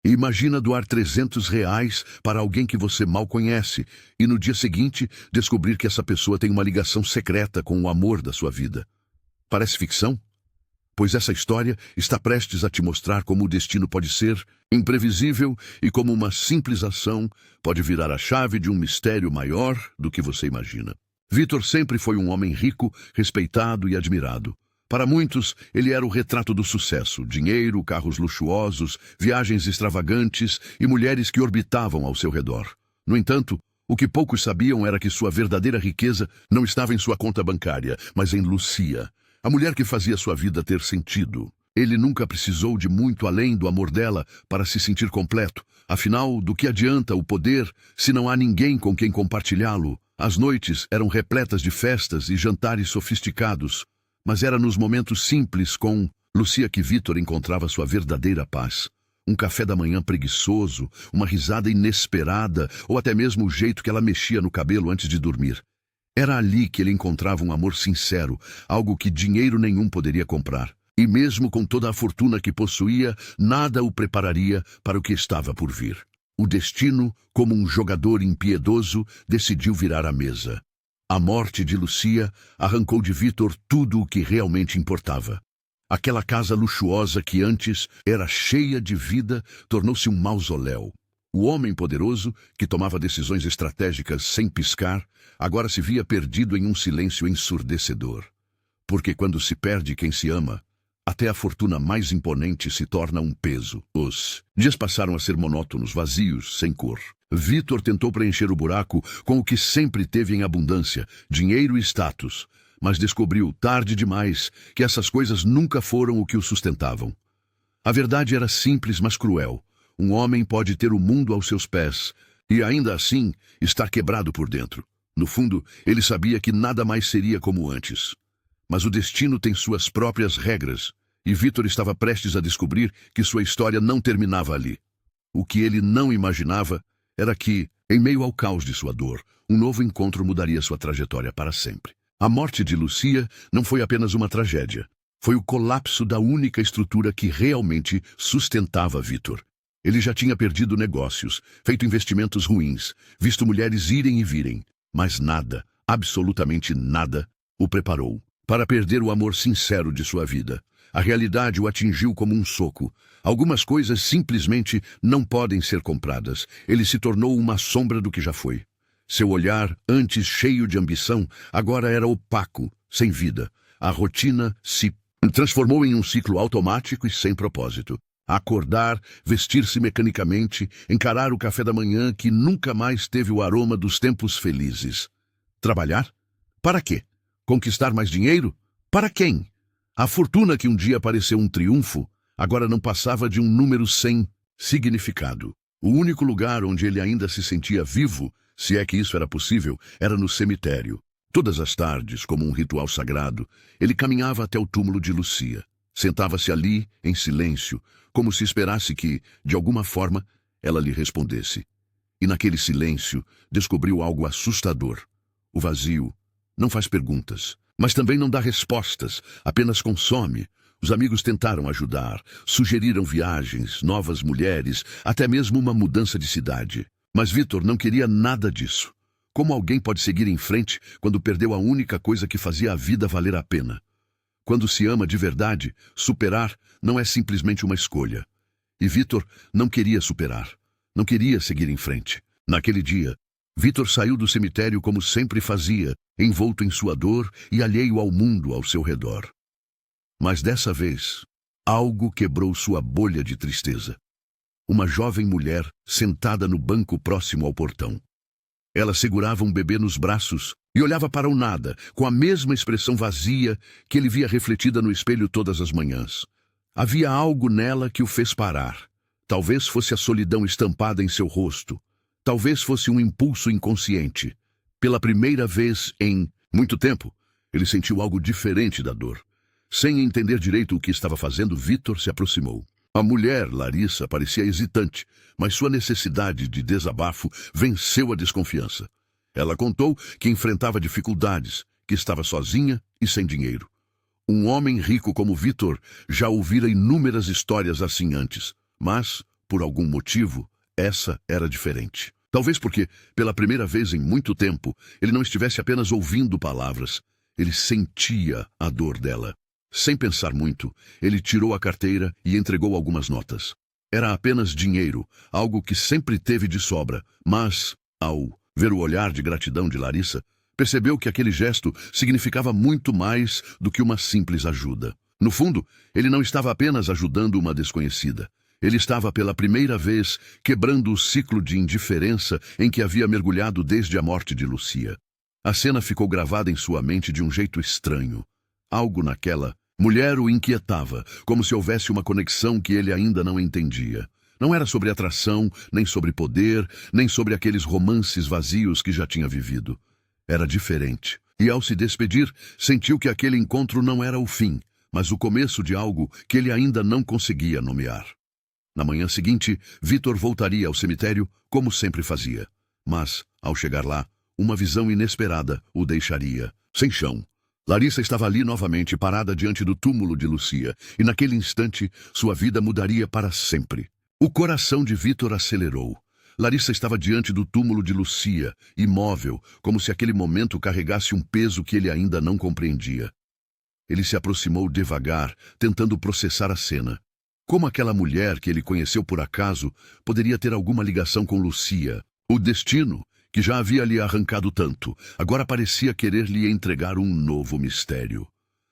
Imagina doar R$ 300 para alguém que você mal conhece e no dia seguinte descobrir que essa pessoa tem uma ligação secreta com o amor da sua vida. Parece ficção? Pois essa história está prestes a te mostrar como o destino pode ser imprevisível e como uma simples ação pode virar a chave de um mistério maior do que você imagina. Vitor sempre foi um homem rico, respeitado e admirado. Para muitos, ele era o retrato do sucesso: dinheiro, carros luxuosos, viagens extravagantes e mulheres que orbitavam ao seu redor. No entanto, o que poucos sabiam era que sua verdadeira riqueza não estava em sua conta bancária, mas em Lucia, a mulher que fazia sua vida ter sentido. Ele nunca precisou de muito além do amor dela para se sentir completo. Afinal, do que adianta o poder se não há ninguém com quem compartilhá-lo? As noites eram repletas de festas e jantares sofisticados, mas era nos momentos simples com Lucia que Vitor encontrava sua verdadeira paz. Um café da manhã preguiçoso, uma risada inesperada ou até mesmo o jeito que ela mexia no cabelo antes de dormir. Era ali que ele encontrava um amor sincero, algo que dinheiro nenhum poderia comprar. E mesmo com toda a fortuna que possuía, nada o prepararia para o que estava por vir. O destino, como um jogador impiedoso, decidiu virar a mesa. A morte de Lucia arrancou de Vitor tudo o que realmente importava. Aquela casa luxuosa que antes era cheia de vida tornou-se um mausoléu. O homem poderoso, que tomava decisões estratégicas sem piscar, agora se via perdido em um silêncio ensurdecedor. Porque quando se perde quem se ama, até a fortuna mais imponente se torna um peso. Os dias passaram a ser monótonos, vazios, sem cor. Vitor tentou preencher o buraco com o que sempre teve em abundância, dinheiro e status, mas descobriu, tarde demais, que essas coisas nunca foram o que o sustentavam. A verdade era simples, mas cruel. Um homem pode ter o mundo aos seus pés e, ainda assim, estar quebrado por dentro. No fundo, ele sabia que nada mais seria como antes. Mas o destino tem suas próprias regras, e Vitor estava prestes a descobrir que sua história não terminava ali. O que ele não imaginava era que, em meio ao caos de sua dor, um novo encontro mudaria sua trajetória para sempre. A morte de Lucia não foi apenas uma tragédia. Foi o colapso da única estrutura que realmente sustentava Vitor. Ele já tinha perdido negócios, feito investimentos ruins, visto mulheres irem e virem, mas nada, absolutamente nada, o preparou para perder o amor sincero de sua vida. A realidade o atingiu como um soco. Algumas coisas simplesmente não podem ser compradas. Ele se tornou uma sombra do que já foi. Seu olhar, antes cheio de ambição, agora era opaco, sem vida. A rotina se transformou em um ciclo automático e sem propósito. Acordar, vestir-se mecanicamente, encarar o café da manhã que nunca mais teve o aroma dos tempos felizes. Trabalhar? Para quê? Conquistar mais dinheiro? Para quem? A fortuna que um dia pareceu um triunfo, agora não passava de um número sem significado. O único lugar onde ele ainda se sentia vivo, se é que isso era possível, era no cemitério. Todas as tardes, como um ritual sagrado, ele caminhava até o túmulo de Lucia. Sentava-se ali, em silêncio, como se esperasse que, de alguma forma, ela lhe respondesse. E naquele silêncio, descobriu algo assustador. O vazio não faz perguntas, mas também não dá respostas, apenas consome. Os amigos tentaram ajudar, sugeriram viagens, novas mulheres, até mesmo uma mudança de cidade. Mas Vitor não queria nada disso. Como alguém pode seguir em frente quando perdeu a única coisa que fazia a vida valer a pena? Quando se ama de verdade, superar não é simplesmente uma escolha. E Vitor não queria superar, não queria seguir em frente. Naquele dia, Vitor saiu do cemitério como sempre fazia, envolto em sua dor e alheio ao mundo ao seu redor. Mas dessa vez, algo quebrou sua bolha de tristeza. Uma jovem mulher sentada no banco próximo ao portão. Ela segurava um bebê nos braços e olhava para o nada, com a mesma expressão vazia que ele via refletida no espelho todas as manhãs. Havia algo nela que o fez parar. Talvez fosse a solidão estampada em seu rosto. Talvez fosse um impulso inconsciente. Pela primeira vez em muito tempo, ele sentiu algo diferente da dor. Sem entender direito o que estava fazendo, Vitor se aproximou. A mulher, Larissa, parecia hesitante, mas sua necessidade de desabafo venceu a desconfiança. Ela contou que enfrentava dificuldades, que estava sozinha e sem dinheiro. Um homem rico como Vitor já ouvira inúmeras histórias assim antes, mas, por algum motivo, essa era diferente. Talvez porque, pela primeira vez em muito tempo, ele não estivesse apenas ouvindo palavras, ele sentia a dor dela. Sem pensar muito, ele tirou a carteira e entregou algumas notas. Era apenas dinheiro, algo que sempre teve de sobra, mas, ao ver o olhar de gratidão de Larissa, percebeu que aquele gesto significava muito mais do que uma simples ajuda. No fundo, ele não estava apenas ajudando uma desconhecida. Ele estava pela primeira vez quebrando o ciclo de indiferença em que havia mergulhado desde a morte de Lucia. A cena ficou gravada em sua mente de um jeito estranho. Algo naquela mulher o inquietava, como se houvesse uma conexão que ele ainda não entendia. Não era sobre atração, nem sobre poder, nem sobre aqueles romances vazios que já tinha vivido. Era diferente. E ao se despedir, sentiu que aquele encontro não era o fim, mas o começo de algo que ele ainda não conseguia nomear. Na manhã seguinte, Vitor voltaria ao cemitério, como sempre fazia. Mas, ao chegar lá, uma visão inesperada o deixaria sem chão. Larissa estava ali novamente, parada diante do túmulo de Lucia, e naquele instante, sua vida mudaria para sempre. O coração de Vitor acelerou. Larissa estava diante do túmulo de Lucia, imóvel, como se aquele momento carregasse um peso que ele ainda não compreendia. Ele se aproximou devagar, tentando processar a cena. Como aquela mulher que ele conheceu por acaso poderia ter alguma ligação com Lucia? O destino, que já havia lhe arrancado tanto, agora parecia querer lhe entregar um novo mistério.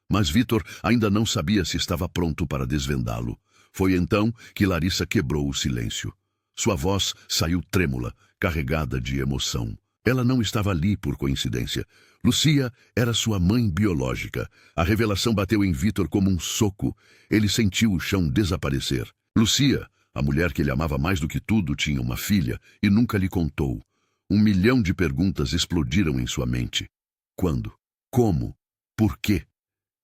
Mas Vitor ainda não sabia se estava pronto para desvendá-lo. Foi então que Larissa quebrou o silêncio. Sua voz saiu trêmula, carregada de emoção. Ela não estava ali por coincidência. Lucia era sua mãe biológica. A revelação bateu em Vitor como um soco. Ele sentiu o chão desaparecer. Lucia, a mulher que ele amava mais do que tudo, tinha uma filha e nunca lhe contou. 1 milhão de perguntas explodiram em sua mente. Quando? Como? Por quê?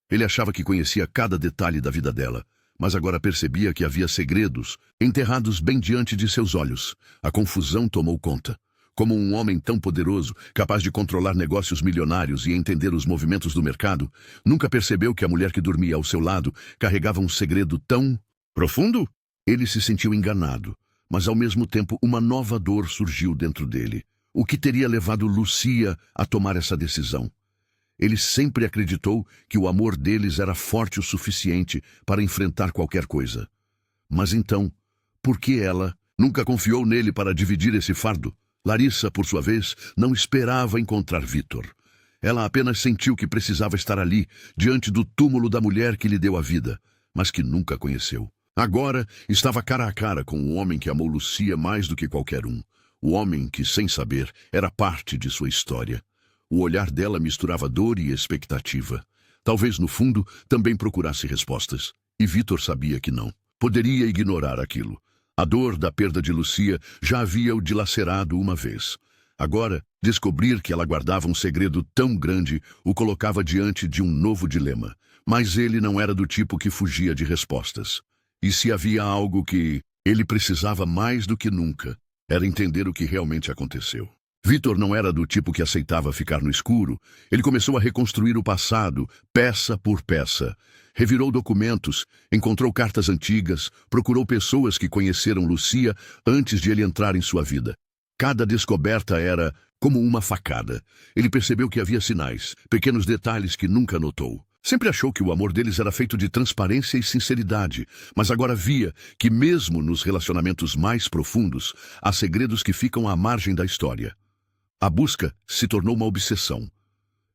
Ele achava que conhecia cada detalhe da vida dela, mas agora percebia que havia segredos enterrados bem diante de seus olhos. A confusão tomou conta. Como um homem tão poderoso, capaz de controlar negócios milionários e entender os movimentos do mercado, nunca percebeu que a mulher que dormia ao seu lado carregava um segredo tão profundo? Ele se sentiu enganado, mas ao mesmo tempo uma nova dor surgiu dentro dele. O que teria levado Lucia a tomar essa decisão? Ele sempre acreditou que o amor deles era forte o suficiente para enfrentar qualquer coisa. Mas então, por que ela nunca confiou nele para dividir esse fardo? Larissa, por sua vez, não esperava encontrar Vitor. Ela apenas sentiu que precisava estar ali, diante do túmulo da mulher que lhe deu a vida, mas que nunca conheceu. Agora estava cara a cara com o homem que amou Lucia mais do que qualquer um. O homem que, sem saber, era parte de sua história. O olhar dela misturava dor e expectativa. Talvez, no fundo, também procurasse respostas. E Vitor sabia que não. Poderia ignorar aquilo. A dor da perda de Lucia já havia o dilacerado uma vez. Agora, descobrir que ela guardava um segredo tão grande o colocava diante de um novo dilema. Mas ele não era do tipo que fugia de respostas. E se havia algo que ele precisava mais do que nunca, era entender o que realmente aconteceu. Vitor não era do tipo que aceitava ficar no escuro. Ele começou a reconstruir o passado, peça por peça. Revirou documentos, encontrou cartas antigas, procurou pessoas que conheceram Lucia antes de ele entrar em sua vida. Cada descoberta era como uma facada. Ele percebeu que havia sinais, pequenos detalhes que nunca notou. Sempre achou que o amor deles era feito de transparência e sinceridade, mas agora via que mesmo nos relacionamentos mais profundos, há segredos que ficam à margem da história. A busca se tornou uma obsessão.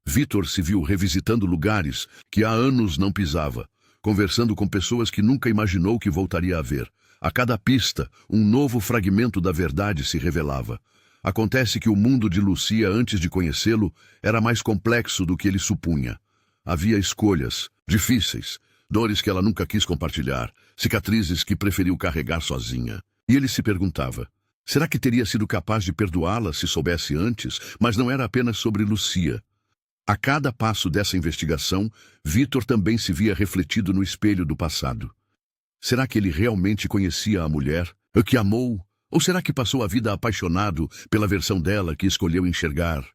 Vitor se viu revisitando lugares que há anos não pisava, conversando com pessoas que nunca imaginou que voltaria a ver. A cada pista, um novo fragmento da verdade se revelava. Acontece que o mundo de Lucia, antes de conhecê-lo, era mais complexo do que ele supunha. Havia escolhas difíceis, dores que ela nunca quis compartilhar, cicatrizes que preferiu carregar sozinha. E ele se perguntava, será que teria sido capaz de perdoá-la se soubesse antes? Mas não era apenas sobre Lucia. A cada passo dessa investigação, Vitor também se via refletido no espelho do passado. Será que ele realmente conhecia a mulher, a que amou? Ou será que passou a vida apaixonado pela versão dela que escolheu enxergar?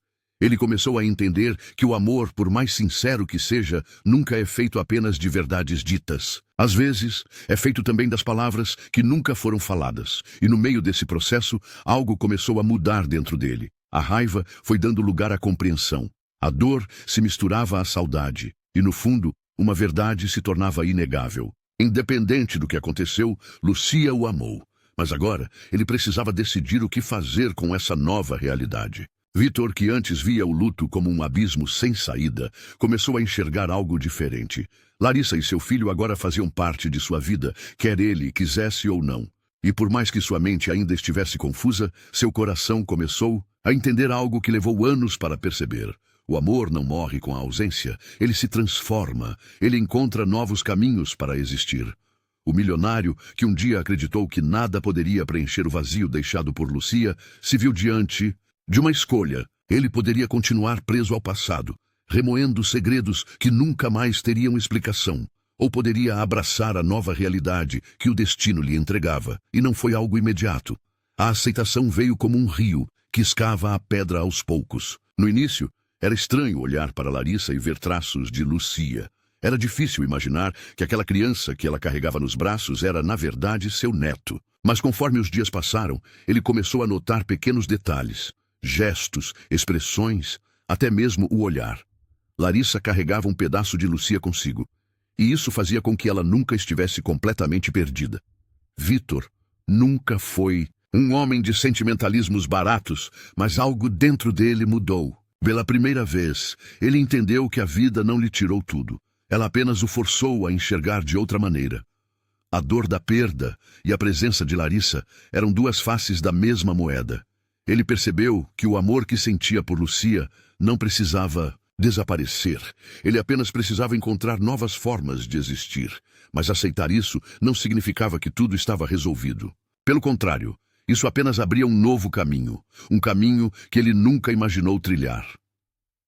Ele começou a entender que o amor, por mais sincero que seja, nunca é feito apenas de verdades ditas. Às vezes, é feito também das palavras que nunca foram faladas. E no meio desse processo, algo começou a mudar dentro dele. A raiva foi dando lugar à compreensão. A dor se misturava à saudade. E no fundo, uma verdade se tornava inegável. Independente do que aconteceu, Lucia o amou. Mas agora, ele precisava decidir o que fazer com essa nova realidade. Vitor, que antes via o luto como um abismo sem saída, começou a enxergar algo diferente. Larissa e seu filho agora faziam parte de sua vida, quer ele quisesse ou não. E por mais que sua mente ainda estivesse confusa, seu coração começou a entender algo que levou anos para perceber. O amor não morre com a ausência, ele se transforma, ele encontra novos caminhos para existir. O milionário, que um dia acreditou que nada poderia preencher o vazio deixado por Lucia, se viu diante de uma escolha. Ele poderia continuar preso ao passado, remoendo segredos que nunca mais teriam explicação, ou poderia abraçar a nova realidade que o destino lhe entregava, e não foi algo imediato. A aceitação veio como um rio que escava a pedra aos poucos. No início, era estranho olhar para Larissa e ver traços de Lucia. Era difícil imaginar que aquela criança que ela carregava nos braços era, na verdade, seu neto. Mas conforme os dias passaram, ele começou a notar pequenos detalhes. Gestos, expressões, até mesmo o olhar. Larissa carregava um pedaço de Lucia consigo, e isso fazia com que ela nunca estivesse completamente perdida. Vitor nunca foi um homem de sentimentalismos baratos, mas algo dentro dele mudou. Pela primeira vez, ele entendeu que a vida não lhe tirou tudo. Ela apenas o forçou a enxergar de outra maneira. A dor da perda e a presença de Larissa eram duas faces da mesma moeda. Ele percebeu que o amor que sentia por Lucia não precisava desaparecer. Ele apenas precisava encontrar novas formas de existir. Mas aceitar isso não significava que tudo estava resolvido. Pelo contrário, isso apenas abria um novo caminho. Um caminho que ele nunca imaginou trilhar.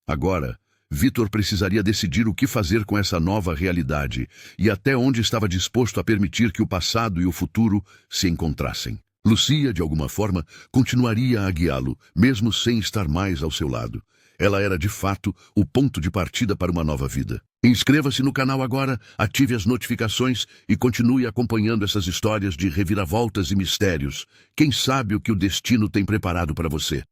Agora, Vitor precisaria decidir o que fazer com essa nova realidade e até onde estava disposto a permitir que o passado e o futuro se encontrassem. Lucia, de alguma forma, continuaria a guiá-lo, mesmo sem estar mais ao seu lado. Ela era, de fato, o ponto de partida para uma nova vida. Inscreva-se no canal agora, ative as notificações e continue acompanhando essas histórias de reviravoltas e mistérios. Quem sabe o que o destino tem preparado para você?